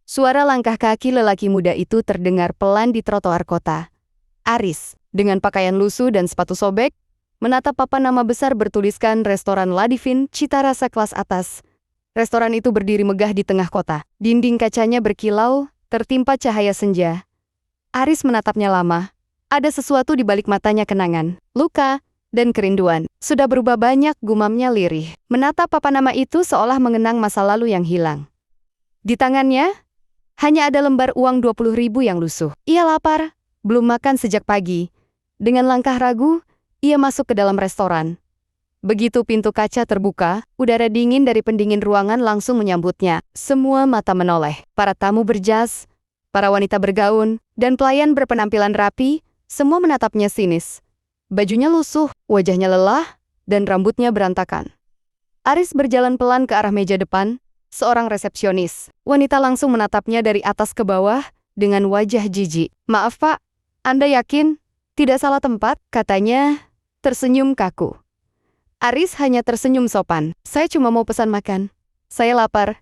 Suara langkah kaki lelaki muda itu terdengar pelan di trotoar kota. Aris, dengan pakaian lusuh dan sepatu sobek, menatap papan nama besar bertuliskan Restoran La Divine Cita Rasa Kelas Atas. Restoran itu berdiri megah di tengah kota. Dinding kacanya berkilau, tertimpa cahaya senja. Aris menatapnya lama. Ada sesuatu di balik matanya, kenangan, luka, dan kerinduan. Sudah berubah banyak, gumamnya lirih. Menatap papan nama itu seolah mengenang masa lalu yang hilang. Di tangannya, hanya ada lembar uang 20.000 yang lusuh. Ia lapar, belum makan sejak pagi. Dengan langkah ragu, ia masuk ke dalam restoran. Begitu pintu kaca terbuka, udara dingin dari pendingin ruangan langsung menyambutnya. Semua mata menoleh. Para tamu berjas, para wanita bergaun, dan pelayan berpenampilan rapi, semua menatapnya sinis. Bajunya lusuh, wajahnya lelah, dan rambutnya berantakan. Aris berjalan pelan ke arah meja depan. Seorang resepsionis. Wanita langsung menatapnya dari atas ke bawah dengan wajah jijik. "Maaf Pak, Anda yakin? Tidak salah tempat?" katanya, tersenyum kaku. Aris hanya tersenyum sopan. "Saya cuma mau pesan makan. Saya lapar."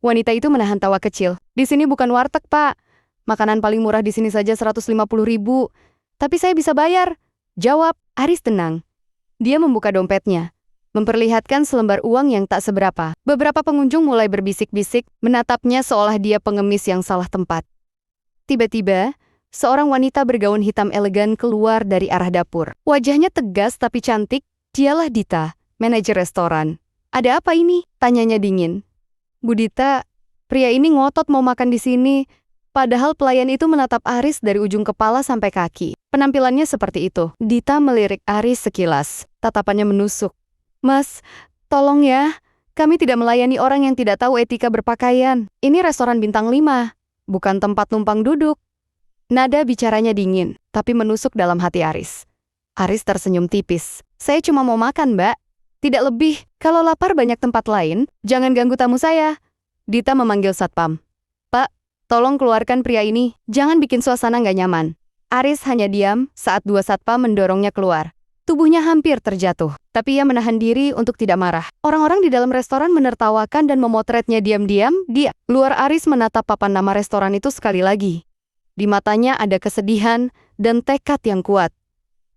Wanita itu menahan tawa kecil. "Di sini bukan warteg, Pak. Makanan paling murah di sini saja 150.000. Tapi saya bisa bayar." Jawab. Aris tenang. Dia membuka dompetnya, memperlihatkan selembar uang yang tak seberapa. Beberapa pengunjung mulai berbisik-bisik, menatapnya seolah dia pengemis yang salah tempat. Tiba-tiba, seorang wanita bergaun hitam elegan keluar dari arah dapur. Wajahnya tegas tapi cantik. Dialah Dita, manajer restoran. "Ada apa ini?" tanyanya dingin. "Bu Dita, pria ini ngotot mau makan di sini." Padahal pelayan itu menatap Aris dari ujung kepala sampai kaki. Penampilannya seperti itu. Dita melirik Aris sekilas. Tatapannya menusuk. "Mas, tolong ya. Kami tidak melayani orang yang tidak tahu etika berpakaian. Ini restoran bintang 5, bukan tempat numpang duduk." Nada bicaranya dingin, tapi menusuk dalam hati Aris. Aris tersenyum tipis. "Saya cuma mau makan, Mbak. Tidak lebih. Kalau lapar banyak tempat lain, jangan ganggu tamu saya." Dita memanggil satpam. "Pak, tolong keluarkan pria ini. Jangan bikin suasana nggak nyaman." Aris hanya diam saat dua satpam mendorongnya keluar. Tubuhnya hampir terjatuh, tapi ia menahan diri untuk tidak marah. Orang-orang di dalam restoran menertawakan dan memotretnya diam-diam. Luar Aris menatap papan nama restoran itu sekali lagi. Di matanya ada kesedihan dan tekad yang kuat.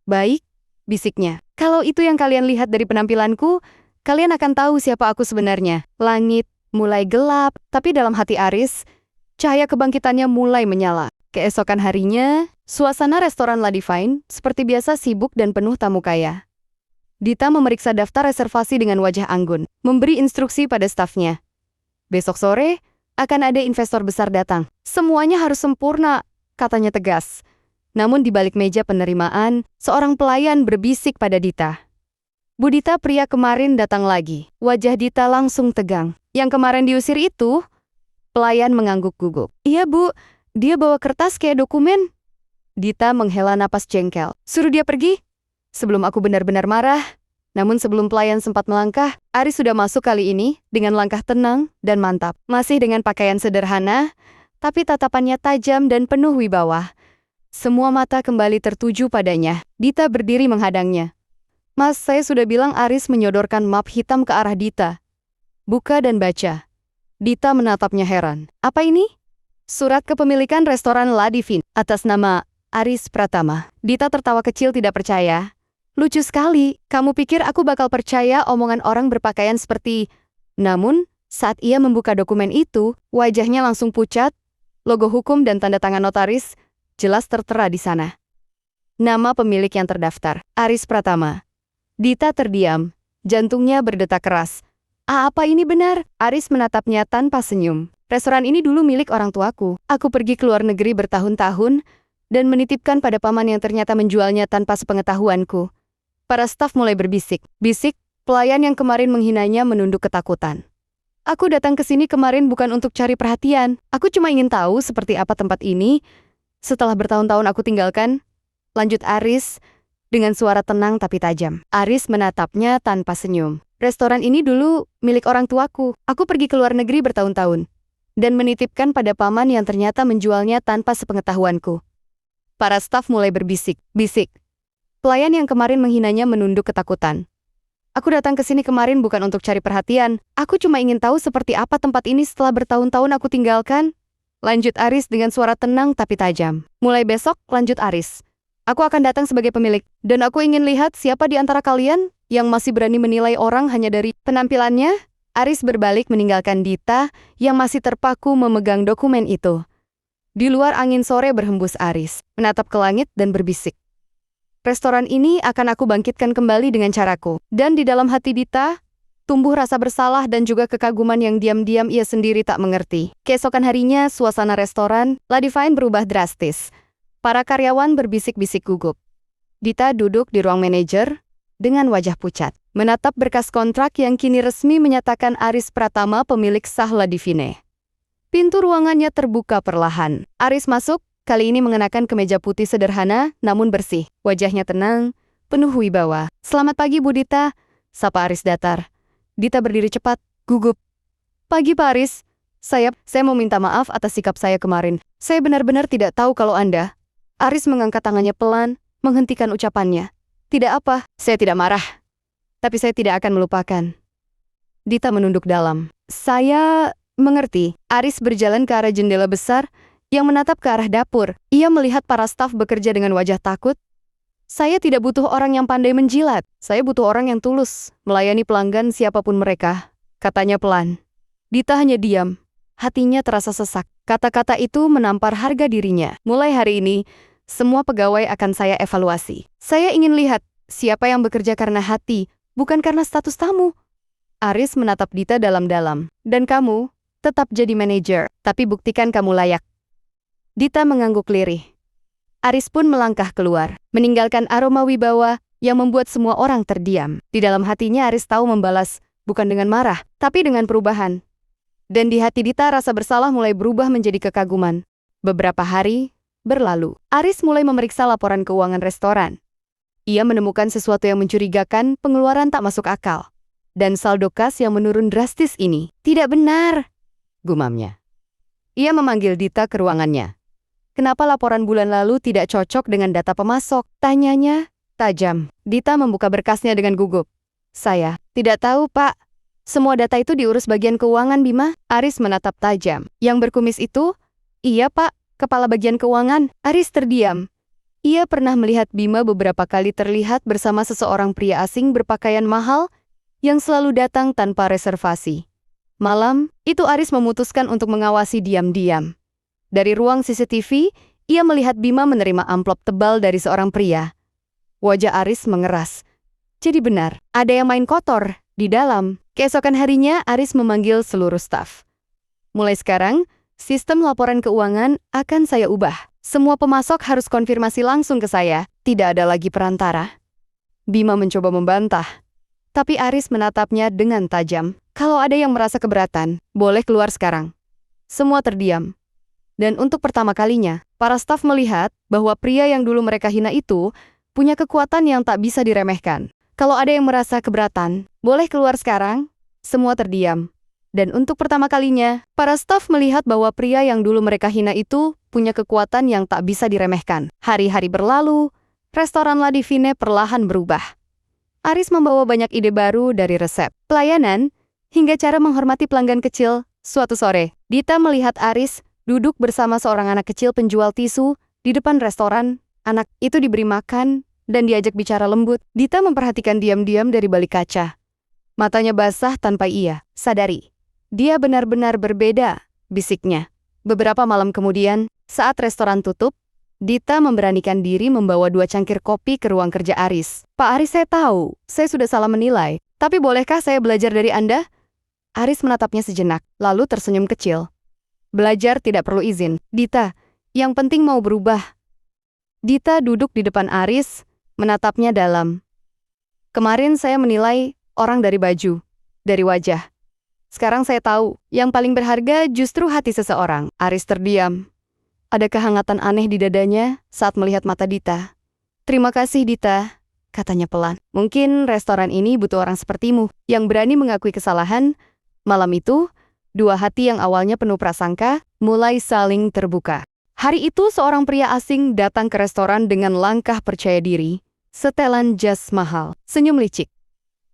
"Baik," bisiknya. "Kalau itu yang kalian lihat dari penampilanku, kalian akan tahu siapa aku sebenarnya." Langit mulai gelap, tapi dalam hati Aris, cahaya kebangkitannya mulai menyala. Keesokan harinya, suasana restoran La Divine seperti biasa sibuk dan penuh tamu kaya. Dita memeriksa daftar reservasi dengan wajah anggun, memberi instruksi pada stafnya. "Besok sore, akan ada investor besar datang. Semuanya harus sempurna," katanya tegas. Namun di balik meja penerimaan, seorang pelayan berbisik pada Dita. "Bu Dita, pria kemarin datang lagi." Wajah Dita langsung tegang. "Yang kemarin diusir itu?" Pelayan mengangguk gugup. "Iya Bu, dia bawa kertas kayak dokumen." Dita menghela napas jengkel. "Suruh dia pergi." Sebelum aku benar-benar marah, namun sebelum pelayan sempat melangkah, Aris sudah masuk kali ini dengan langkah tenang dan mantap. Masih dengan pakaian sederhana, tapi tatapannya tajam dan penuh wibawa. Semua mata kembali tertuju padanya. Dita berdiri menghadangnya. "Mas, saya sudah bilang." Aris menyodorkan map hitam ke arah Dita. "Buka dan baca." Dita menatapnya heran. "Apa ini?" "Surat kepemilikan restoran La Divine, atas nama Aris Pratama." Dita tertawa kecil tidak percaya. "Lucu sekali, kamu pikir aku bakal percaya omongan orang berpakaian seperti..." Namun, saat ia membuka dokumen itu, wajahnya langsung pucat. Logo hukum dan tanda tangan notaris jelas tertera di sana. Nama pemilik yang terdaftar, Aris Pratama. Dita terdiam, jantungnya berdetak keras. Apa ini benar?" Aris menatapnya tanpa senyum. "Restoran ini dulu milik orang tuaku. Aku pergi ke luar negeri bertahun-tahun dan menitipkan pada paman yang ternyata menjualnya tanpa sepengetahuanku." Para staf mulai berbisik. Pelayan yang kemarin menghinanya menunduk ketakutan. "Aku datang ke sini kemarin bukan untuk cari perhatian. Aku cuma ingin tahu seperti apa tempat ini setelah bertahun-tahun aku tinggalkan." Lanjut Aris dengan suara tenang tapi tajam. Aris menatapnya tanpa senyum. "Restoran ini dulu milik orang tuaku. Aku pergi ke luar negeri bertahun-tahun dan menitipkan pada paman yang ternyata menjualnya tanpa sepengetahuanku." Para staf mulai berbisik. Pelayan yang kemarin menghinanya menunduk ketakutan. "Aku datang ke sini kemarin bukan untuk cari perhatian. Aku cuma ingin tahu seperti apa tempat ini setelah bertahun-tahun aku tinggalkan." Lanjut Aris dengan suara tenang tapi tajam. Mulai besok, lanjut Aris. Aku akan datang sebagai pemilik, dan aku ingin lihat siapa di antara kalian yang masih berani menilai orang hanya dari penampilannya. Aris berbalik meninggalkan Dita yang masih terpaku memegang dokumen itu. Di luar angin sore berhembus Aris, menatap ke langit dan berbisik. Restoran ini akan aku bangkitkan kembali dengan caraku. Dan di dalam hati Dita, tumbuh rasa bersalah dan juga kekaguman yang diam-diam ia sendiri tak mengerti. Keesokan harinya, suasana restoran La Divine berubah drastis. Para karyawan berbisik-bisik gugup. Dita duduk di ruang manajer dengan wajah pucat, menatap berkas kontrak yang kini resmi menyatakan Aris Pratama pemilik sah La Divine. Pintu ruangannya terbuka perlahan. Aris masuk, kali ini mengenakan kemeja putih sederhana namun bersih. Wajahnya tenang, penuh wibawa. "Selamat pagi Bu Dita," sapa Aris datar. Dita berdiri cepat, gugup. "Pagi Pak Aris. Saya mau minta maaf atas sikap saya kemarin. Saya benar-benar tidak tahu kalau Anda..." Aris mengangkat tangannya pelan, menghentikan ucapannya. "Tidak apa, saya tidak marah. Tapi saya tidak akan melupakan." Dita menunduk dalam. "Saya mengerti." Aris berjalan ke arah jendela besar yang menatap ke arah dapur. Ia melihat para staf bekerja dengan wajah takut. "Saya tidak butuh orang yang pandai menjilat. Saya butuh orang yang tulus, melayani pelanggan siapapun mereka," katanya pelan. Dita hanya diam. Hatinya terasa sesak. Kata-kata itu menampar harga dirinya. "Mulai hari ini, semua pegawai akan saya evaluasi. Saya ingin lihat siapa yang bekerja karena hati, bukan karena status tamu." Aris menatap Dita dalam-dalam. "Dan kamu, tetap jadi manajer, tapi buktikan kamu layak." Dita mengangguk lirih. Aris pun melangkah keluar, meninggalkan aroma wibawa yang membuat semua orang terdiam. Di dalam hatinya Aris tahu membalas, bukan dengan marah, tapi dengan perubahan. Dan di hati Dita rasa bersalah mulai berubah menjadi kekaguman. Beberapa hari berlalu. Aris mulai memeriksa laporan keuangan restoran. Ia menemukan sesuatu yang mencurigakan, pengeluaran tak masuk akal. Dan saldo kas yang menurun drastis ini. "Tidak benar," gumamnya. Ia memanggil Dita ke ruangannya. "Kenapa laporan bulan lalu tidak cocok dengan data pemasok?" tanyanya tajam. Dita membuka berkasnya dengan gugup. "Saya tidak tahu, Pak. Semua data itu diurus bagian keuangan, Bima." Aris menatap tajam. "Yang berkumis itu?" "Iya, Pak. Kepala bagian keuangan." Aris terdiam. Ia pernah melihat Bima beberapa kali terlihat bersama seseorang pria asing berpakaian mahal yang selalu datang tanpa reservasi. Malam, itu Aris memutuskan untuk mengawasi diam-diam. Dari ruang CCTV, ia melihat Bima menerima amplop tebal dari seorang pria. Wajah Aris mengeras. Jadi benar, ada yang main kotor di dalam. Keesokan harinya, Aris memanggil seluruh staf. "Mulai sekarang, sistem laporan keuangan akan saya ubah. Semua pemasok harus konfirmasi langsung ke saya, tidak ada lagi perantara." Bima mencoba membantah. Tapi Aris menatapnya dengan tajam. "Kalau ada yang merasa keberatan, boleh keluar sekarang." Semua terdiam. Dan untuk pertama kalinya, para staf melihat bahwa pria yang dulu mereka hina itu punya kekuatan yang tak bisa diremehkan. "Kalau ada yang merasa keberatan, boleh keluar sekarang." Semua terdiam. Dan untuk pertama kalinya, para staf melihat bahwa pria yang dulu mereka hina itu punya kekuatan yang tak bisa diremehkan. Hari-hari berlalu, restoran La Divine perlahan berubah. Aris membawa banyak ide baru dari resep, pelayanan, hingga cara menghormati pelanggan kecil. Suatu sore, Dita melihat Aris duduk bersama seorang anak kecil penjual tisu di depan restoran. Anak itu diberi makan dan diajak bicara lembut. Dita memperhatikan diam-diam dari balik kaca. Matanya basah tanpa ia sadari. "Dia benar-benar berbeda," bisiknya. Beberapa malam kemudian, saat restoran tutup, Dita memberanikan diri membawa 2 cangkir kopi ke ruang kerja Aris. "Pak Aris, saya tahu, saya sudah salah menilai. Tapi bolehkah saya belajar dari Anda?" Aris menatapnya sejenak, lalu tersenyum kecil. "Belajar tidak perlu izin, Dita. Yang penting mau berubah." Dita duduk di depan Aris, menatapnya dalam. "Kemarin saya menilai orang dari baju, dari wajah. Sekarang saya tahu, yang paling berharga justru hati seseorang." Aris terdiam. Ada kehangatan aneh di dadanya saat melihat mata Dita. "Terima kasih, Dita," katanya pelan. "Mungkin restoran ini butuh orang sepertimu, yang berani mengakui kesalahan." Malam itu, 2 hati yang awalnya penuh prasangka, mulai saling terbuka. Hari itu seorang pria asing datang ke restoran dengan langkah percaya diri, setelan jas mahal, senyum licik.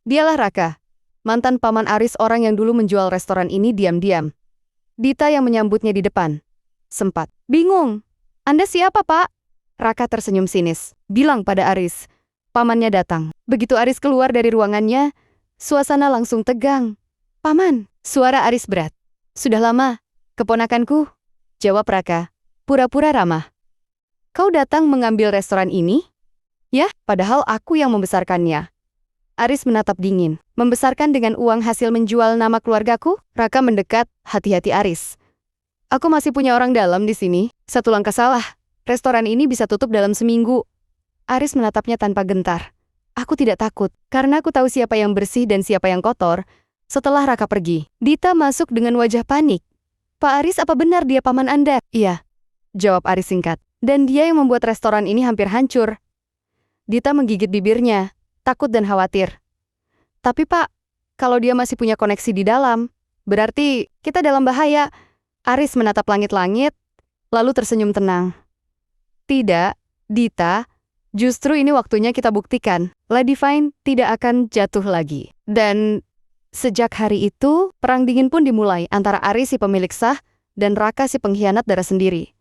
Dialah Raka, mantan paman Aris, orang yang dulu menjual restoran ini diam-diam. Dita yang menyambutnya di depan. sempat bingung. Anda siapa, Pak? Raka tersenyum sinis, bilang pada Aris. Pamannya datang. Begitu Aris keluar dari ruangannya, suasana langsung tegang. Paman, suara Aris berat. Sudah lama, keponakanku, jawab Raka, pura-pura ramah. Kau datang mengambil restoran ini? Ya, padahal aku yang membesarkannya. Aris menatap dingin. Membesarkan dengan uang hasil menjual nama keluargaku? Raka mendekat, hati-hati Aris. Aku masih punya orang dalam di sini. Satu langkah salah, restoran ini bisa tutup dalam seminggu. Aris menatapnya tanpa gentar. Aku tidak takut, karena aku tahu siapa yang bersih dan siapa yang kotor. Setelah Raka pergi, Dita masuk dengan wajah panik. Pak Aris, apa benar dia paman Anda? Iya, jawab Aris singkat. Dan dia yang membuat restoran ini hampir hancur. Dita menggigit bibirnya, takut dan khawatir. Tapi Pak, kalau dia masih punya koneksi di dalam, berarti kita dalam bahaya. Aris menatap langit-langit, lalu tersenyum tenang. Tidak, Dita, justru ini waktunya kita buktikan. Ladivine tidak akan jatuh lagi. Dan sejak hari itu, perang dingin pun dimulai antara Aris si pemilik sah dan Raka si pengkhianat darah sendiri.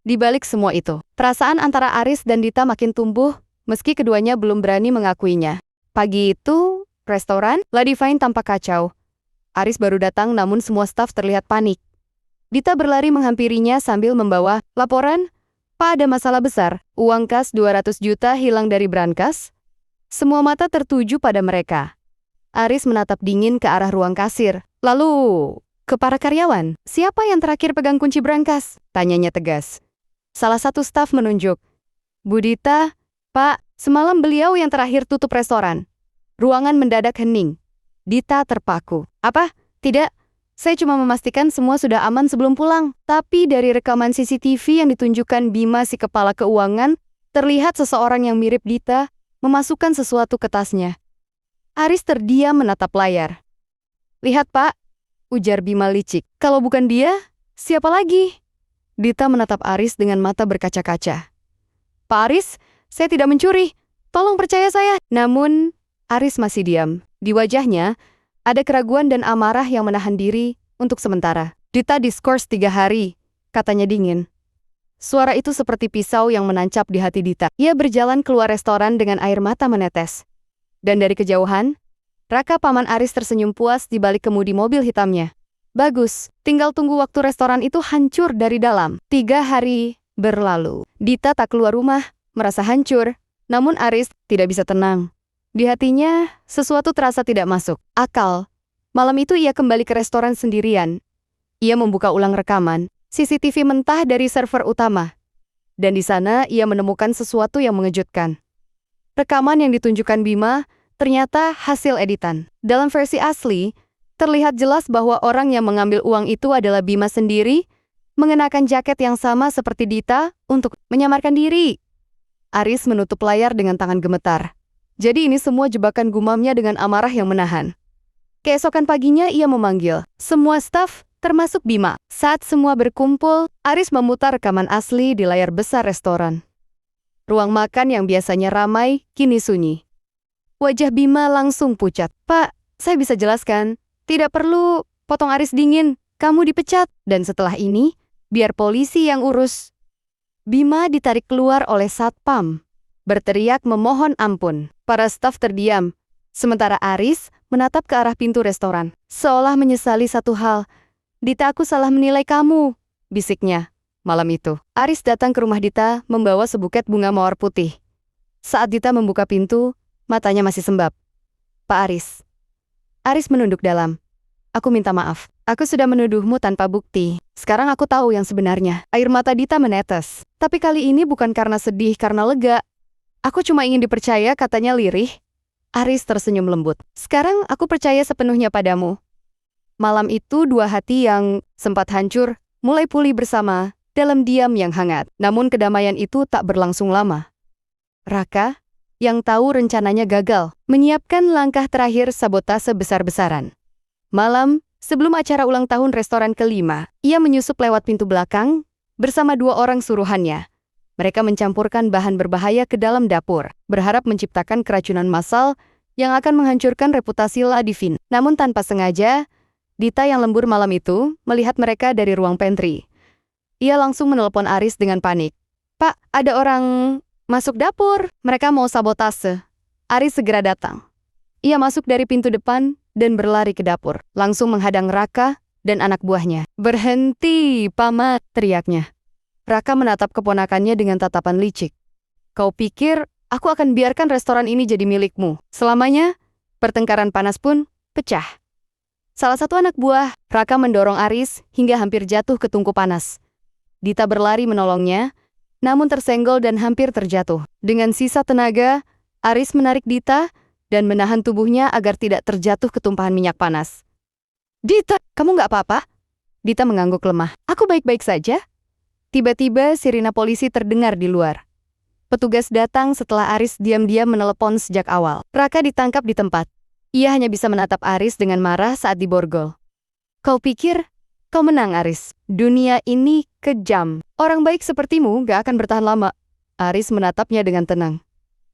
Di balik semua itu, perasaan antara Aris dan Dita makin tumbuh, meski keduanya belum berani mengakuinya. Pagi itu, restoran, Ladivine tampak kacau. Aris baru datang namun semua staf terlihat panik. Dita berlari menghampirinya sambil membawa laporan, Pak, ada masalah besar, uang kas 200 juta hilang dari brankas. Semua mata tertuju pada mereka. Aris menatap dingin ke arah ruang kasir. Lalu, ke para karyawan, siapa yang terakhir pegang kunci brankas? Tanyanya tegas. Salah satu staf menunjuk. Bu Dita, Pak, semalam beliau yang terakhir tutup restoran. Ruangan mendadak hening. Dita terpaku. Apa? Tidak, saya cuma memastikan semua sudah aman sebelum pulang. Tapi dari rekaman CCTV yang ditunjukkan Bima si kepala keuangan, terlihat seseorang yang mirip Dita memasukkan sesuatu ke tasnya. Aris terdiam menatap layar. Lihat Pak, ujar Bima licik. Kalau bukan dia, siapa lagi? Dita menatap Aris dengan mata berkaca-kaca. Pak Aris, saya tidak mencuri. Tolong percaya saya. Namun, Aris masih diam. Di wajahnya, ada keraguan dan amarah yang menahan diri untuk sementara. Dita diskors 3 hari, katanya dingin. Suara itu seperti pisau yang menancap di hati Dita. Ia berjalan keluar restoran dengan air mata menetes. Dan dari kejauhan, Raka paman Aris tersenyum puas di balik kemudi mobil hitamnya. Bagus, tinggal tunggu waktu restoran itu hancur dari dalam. 3 hari berlalu. Dita tak keluar rumah, merasa hancur. Namun Aris tidak bisa tenang. Di hatinya, sesuatu terasa tidak masuk akal. Malam itu ia kembali ke restoran sendirian. Ia membuka ulang rekaman, CCTV mentah dari server utama. Dan di sana ia menemukan sesuatu yang mengejutkan. Rekaman yang ditunjukkan Bima ternyata hasil editan. Dalam versi asli, terlihat jelas bahwa orang yang mengambil uang itu adalah Bima sendiri, mengenakan jaket yang sama seperti Dita untuk menyamarkan diri. Aris menutup layar dengan tangan gemetar. Jadi ini semua jebakan, gumamnya dengan amarah yang menahan. Keesokan paginya ia memanggil semua staf, termasuk Bima. Saat semua berkumpul, Aris memutar rekaman asli di layar besar restoran. Ruang makan yang biasanya ramai, kini sunyi. Wajah Bima langsung pucat. Pak, saya bisa jelaskan. Tidak perlu potong Aris dingin, kamu dipecat. Dan setelah ini, biar polisi yang urus. Bima ditarik keluar oleh satpam. Berteriak memohon ampun. Para staf terdiam. Sementara Aris menatap ke arah pintu restoran. Seolah menyesali satu hal. Dita, aku salah menilai kamu, bisiknya. Malam itu, Aris datang ke rumah Dita membawa sebuket bunga mawar putih. Saat Dita membuka pintu, matanya masih sembab. Pak Aris. Aris menunduk dalam. Aku minta maaf. Aku sudah menuduhmu tanpa bukti. Sekarang aku tahu yang sebenarnya. Air mata Dita menetes. Tapi kali ini bukan karena sedih, karena lega. Aku cuma ingin dipercaya, katanya lirih. Aris tersenyum lembut. Sekarang aku percaya sepenuhnya padamu. Malam itu 2 hati yang sempat hancur, mulai pulih bersama, dalam diam yang hangat. Namun kedamaian itu tak berlangsung lama. Raka, yang tahu rencananya gagal, menyiapkan langkah terakhir sabotase besar-besaran. Malam, sebelum acara ulang tahun restoran ke-5, ia menyusup lewat pintu belakang, bersama 2 orang suruhannya. Mereka mencampurkan bahan berbahaya ke dalam dapur, berharap menciptakan keracunan massal yang akan menghancurkan reputasi Ladivine. Namun tanpa sengaja, Dita yang lembur malam itu melihat mereka dari ruang pantry. Ia langsung menelepon Aris dengan panik. "Pak, ada orang masuk dapur. Mereka mau sabotase." Aris segera datang. Ia masuk dari pintu depan dan berlari ke dapur, langsung menghadang Raka dan anak buahnya. "Berhenti, Paman!" teriaknya. Raka menatap keponakannya dengan tatapan licik. "Kau pikir aku akan biarkan restoran ini jadi milikmu selamanya?" Pertengkaran panas pun pecah. Salah satu anak buah Raka mendorong Aris hingga hampir jatuh ke tungku panas. Dita berlari menolongnya, namun tersenggol dan hampir terjatuh. Dengan sisa tenaga, Aris menarik Dita dan menahan tubuhnya agar tidak terjatuh ke tumpahan minyak panas. "Dita, kamu nggak apa-apa?" Dita mengangguk lemah. "Aku baik-baik saja." Tiba-tiba sirina polisi terdengar di luar. Petugas datang setelah Aris diam-diam menelepon sejak awal. Raka ditangkap di tempat. Ia hanya bisa menatap Aris dengan marah saat diborgol. "Kau pikir kau menang, Aris? Dunia ini kejam. Orang baik sepertimu gak akan bertahan lama." Aris menatapnya dengan tenang.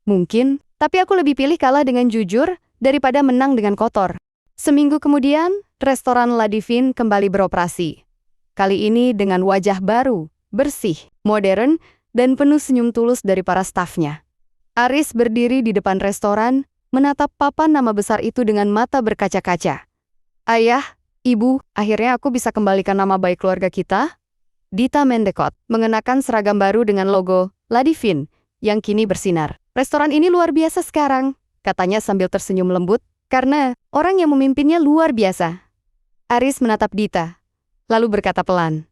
"Mungkin, tapi aku lebih pilih kalah dengan jujur daripada menang dengan kotor." Seminggu kemudian, restoran La Divine kembali beroperasi. Kali ini dengan wajah baru, bersih, modern, dan penuh senyum tulus dari para stafnya. Aris berdiri di depan restoran, menatap papan nama besar itu dengan mata berkaca-kaca. "Ayah, Ibu, akhirnya aku bisa kembalikan nama baik keluarga kita." Dita mendekot, mengenakan seragam baru dengan logo La Divine yang kini bersinar. "Restoran ini luar biasa sekarang," katanya sambil tersenyum lembut, "karena orang yang memimpinnya luar biasa." Aris menatap Dita, lalu berkata pelan,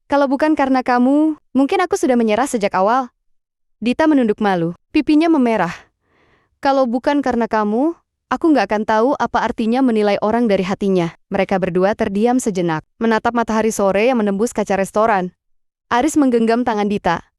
"Kalau bukan karena kamu, mungkin aku sudah menyerah sejak awal." Dita menunduk malu, pipinya memerah. "Kalau bukan karena kamu, aku nggak akan tahu apa artinya menilai orang dari hatinya." Mereka berdua terdiam sejenak, menatap matahari sore yang menembus kaca restoran. Aris menggenggam tangan Dita.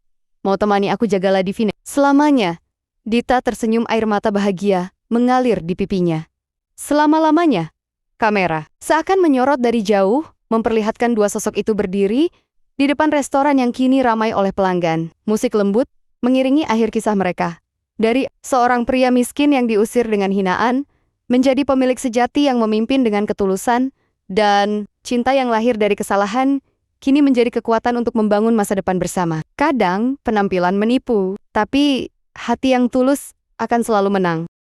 "Mau temani aku jaga La Divine selamanya?" Dita tersenyum, air mata bahagia mengalir di pipinya. "Selama-lamanya?" Kamera seakan menyorot dari jauh, memperlihatkan dua sosok itu berdiri di depan restoran yang kini ramai oleh pelanggan. Musik lembut mengiringi akhir kisah mereka. Dari seorang pria miskin yang diusir dengan hinaan, menjadi pemilik sejati yang memimpin dengan ketulusan, dan cinta yang lahir dari kesalahan, kini menjadi kekuatan untuk membangun masa depan bersama. Kadang penampilan menipu, tapi hati yang tulus akan selalu menang.